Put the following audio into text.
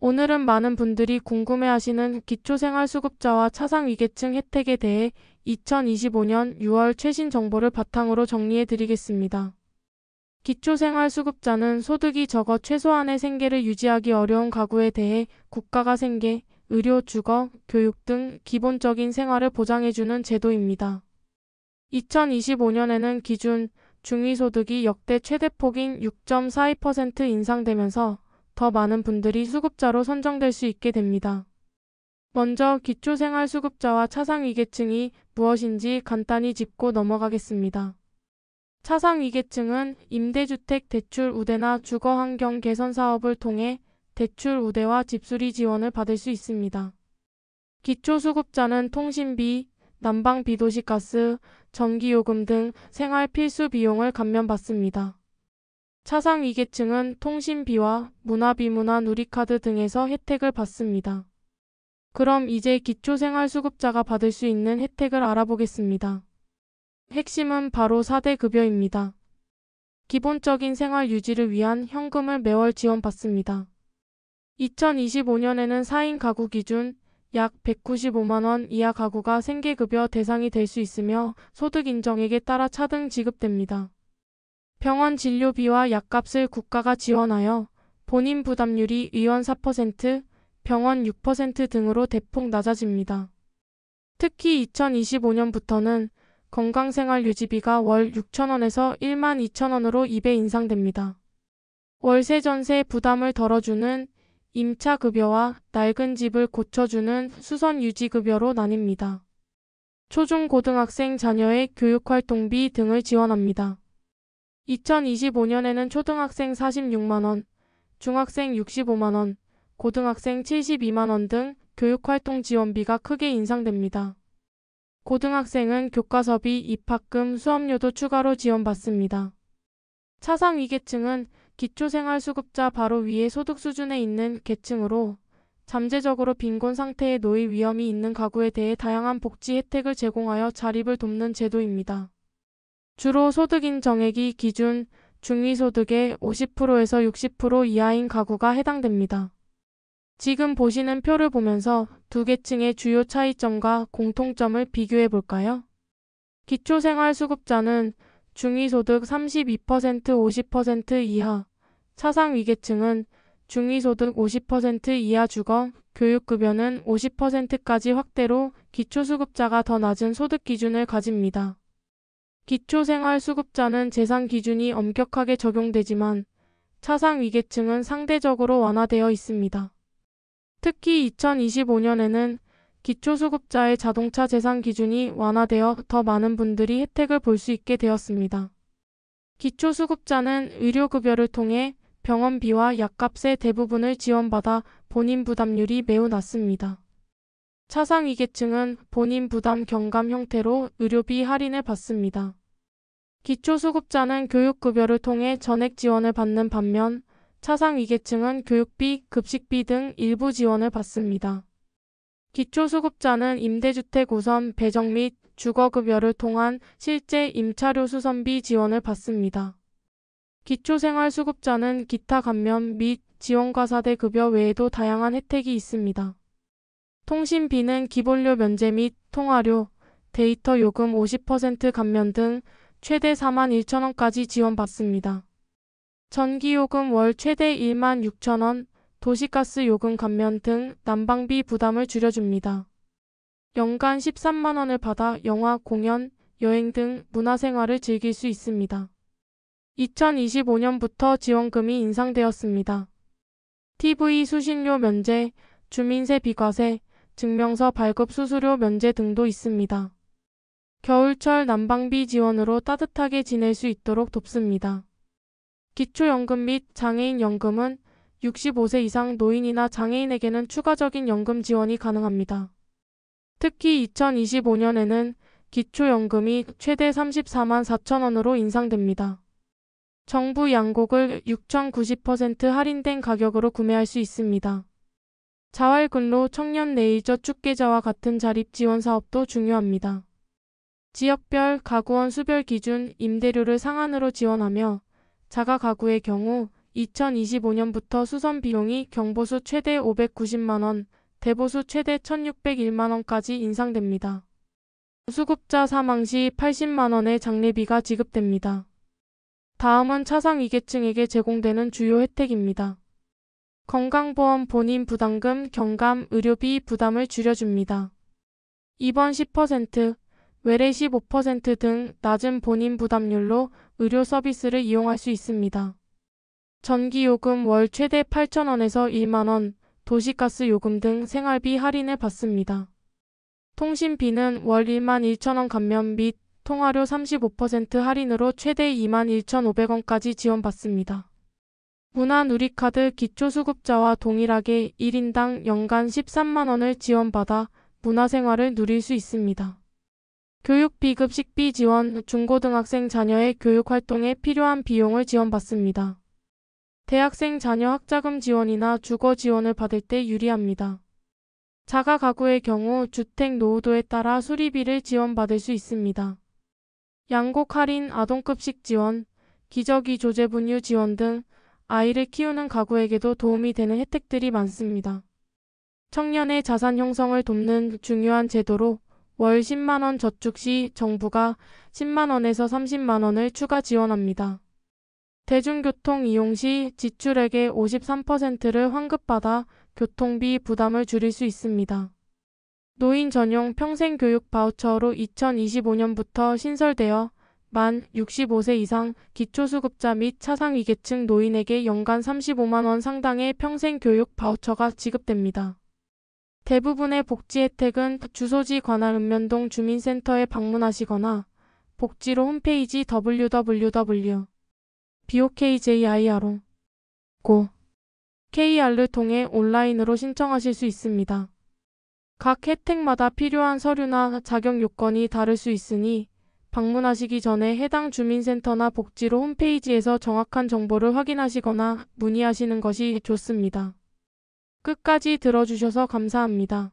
오늘은 많은 분들이 궁금해하시는 기초생활수급자와 차상위계층 혜택에 대해 2025년 6월 최신 정보를 바탕으로 정리해 드리겠습니다. 기초생활수급자는 소득이 적어 최소한의 생계를 유지하기 어려운 가구에 대해 국가가 생계, 의료, 주거, 교육 등 기본적인 생활을 보장해주는 제도입니다. 2025년에는 기준 중위소득이 역대 최대폭인 6.42% 인상되면서 더 많은 분들이 수급자로 선정될 수 있게 됩니다. 먼저 기초생활수급자와 차상위계층이 무엇인지 간단히 짚고 넘어가겠습니다. 차상위계층은 임대주택 대출 우대나 주거환경 개선 사업을 통해 대출 우대와 집수리 지원을 받을 수 있습니다. 기초수급자는 통신비, 난방비 도시가스, 전기요금 등 생활 필수 비용을 감면받습니다. 차상위계층은 통신비와 문화비문화 누리카드 등에서 혜택을 받습니다. 그럼 이제 기초생활수급자가 받을 수 있는 혜택을 알아보겠습니다. 핵심은 바로 4대 급여입니다. 기본적인 생활 유지를 위한 현금을 매월 지원받습니다. 2025년에는 4인 가구 기준 약 195만원 이하 가구가 생계급여 대상이 될 수 있으며 소득 인정액에 따라 차등 지급됩니다. 병원 진료비와 약값을 국가가 지원하여 본인 부담률이 의원 4%, 병원 6% 등으로 대폭 낮아집니다. 특히 2025년부터는 건강생활유지비가 월 6,000원에서 12,000원으로 2배 인상됩니다. 월세 전세 부담을 덜어주는 임차급여와 낡은 집을 고쳐주는 수선유지급여로 나뉩니다. 초중고등학생 자녀의 교육활동비 등을 지원합니다. 2025년에는 초등학생 46만원, 중학생 65만원, 고등학생 72만원 등 교육활동 지원비가 크게 인상됩니다. 고등학생은 교과서비, 입학금, 수업료도 추가로 지원받습니다. 차상위계층은 기초생활수급자 바로 위에 소득 수준에 있는 계층으로 잠재적으로 빈곤 상태에 놓일 위험이 있는 가구에 대해 다양한 복지 혜택을 제공하여 자립을 돕는 제도입니다. 주로 소득인 정액이 기준 중위소득의 50%에서 60% 이하인 가구가 해당됩니다. 지금 보시는 표를 보면서 두 계층의 주요 차이점과 공통점을 비교해 볼까요? 기초생활수급자는 중위소득 32% 50% 이하, 차상위계층은 중위소득 50% 이하 주거, 교육급여는 50%까지 확대로 기초수급자가 더 낮은 소득 기준을 가집니다. 기초생활수급자는 재산 기준이 엄격하게 적용되지만 차상위계층은 상대적으로 완화되어 있습니다. 특히 2025년에는 기초수급자의 자동차 재산 기준이 완화되어 더 많은 분들이 혜택을 볼 수 있게 되었습니다. 기초수급자는 의료급여를 통해 병원비와 약값의 대부분을 지원받아 본인 부담률이 매우 낮습니다. 차상위계층은 본인 부담 경감 형태로 의료비 할인을 받습니다. 기초수급자는 교육급여를 통해 전액 지원을 받는 반면 차상위계층은 교육비, 급식비 등 일부 지원을 받습니다. 기초수급자는 임대주택 우선 배정 및 주거급여를 통한 실제 임차료 수선비 지원을 받습니다. 기초생활수급자는 기타 감면 및 지원과 4대 급여 외에도 다양한 혜택이 있습니다. 통신비는 기본료 면제 및 통화료, 데이터 요금 50% 감면 등 최대 41,000원까지 지원받습니다. 전기요금 월 최대 16,000원, 도시가스 요금 감면 등 난방비 부담을 줄여줍니다. 연간 13만원을 받아 영화, 공연, 여행 등 문화생활을 즐길 수 있습니다. 2025년부터 지원금이 인상되었습니다. TV 수신료 면제, 주민세 비과세, 증명서 발급 수수료 면제 등도 있습니다. 겨울철 난방비 지원으로 따뜻하게 지낼 수 있도록 돕습니다. 기초연금 및 장애인연금은 65세 이상 노인이나 장애인에게는 추가적인 연금 지원이 가능합니다. 특히 2025년에는 기초연금이 최대 34만 4천원으로 인상됩니다. 정부 양곡을 6,090% 할인된 가격으로 구매할 수 있습니다. 자활근로, 청년 레이저 축계자와 같은 자립 지원 사업도 중요합니다. 지역별, 가구원 수별 기준, 임대료를 상한으로 지원하며 자가 가구의 경우 2025년부터 수선 비용이 경보수 최대 590만 원, 대보수 최대 1,601만 원까지 인상됩니다. 수급자 사망 시 80만 원의 장례비가 지급됩니다. 다음은 차상 위계층에게 제공되는 주요 혜택입니다. 건강보험 본인 부담금, 경감, 의료비 부담을 줄여줍니다. 입원 10%, 외래 15% 등 낮은 본인 부담률로 의료 서비스를 이용할 수 있습니다. 전기요금 월 최대 8,000원에서 1만 원, 도시가스 요금 등 생활비 할인을 받습니다. 통신비는 월 11,000원 감면 및 통화료 35% 할인으로 최대 21,500원까지 지원받습니다. 문화누리카드 기초수급자와 동일하게 1인당 연간 13만 원을 지원받아 문화생활을 누릴 수 있습니다. 교육비급 식비 지원, 중고등학생 자녀의 교육활동에 필요한 비용을 지원받습니다. 대학생 자녀 학자금 지원이나 주거 지원을 받을 때 유리합니다. 자가 가구의 경우 주택 노후도에 따라 수리비를 지원받을 수 있습니다. 양곡 할인, 아동급식 지원, 기저귀 조제 분유 지원 등 아이를 키우는 가구에게도 도움이 되는 혜택들이 많습니다. 청년의 자산 형성을 돕는 중요한 제도로 월 10만 원 저축 시 정부가 10만 원에서 30만 원을 추가 지원합니다. 대중교통 이용 시 지출액의 53%를 환급받아 교통비 부담을 줄일 수 있습니다. 노인 전용 평생교육 바우처로 2025년부터 신설되어 만 65세 이상 기초수급자 및 차상위계층 노인에게 연간 35만 원 상당의 평생교육 바우처가 지급됩니다. 대부분의 복지 혜택은 주소지 관할 읍면동 주민센터에 방문하시거나 복지로 홈페이지 www.bokjiro.go.kr을 통해 온라인으로 신청하실 수 있습니다. 각 혜택마다 필요한 서류나 자격 요건이 다를 수 있으니 방문하시기 전에 해당 주민센터나 복지로 홈페이지에서 정확한 정보를 확인하시거나 문의하시는 것이 좋습니다. 끝까지 들어주셔서 감사합니다.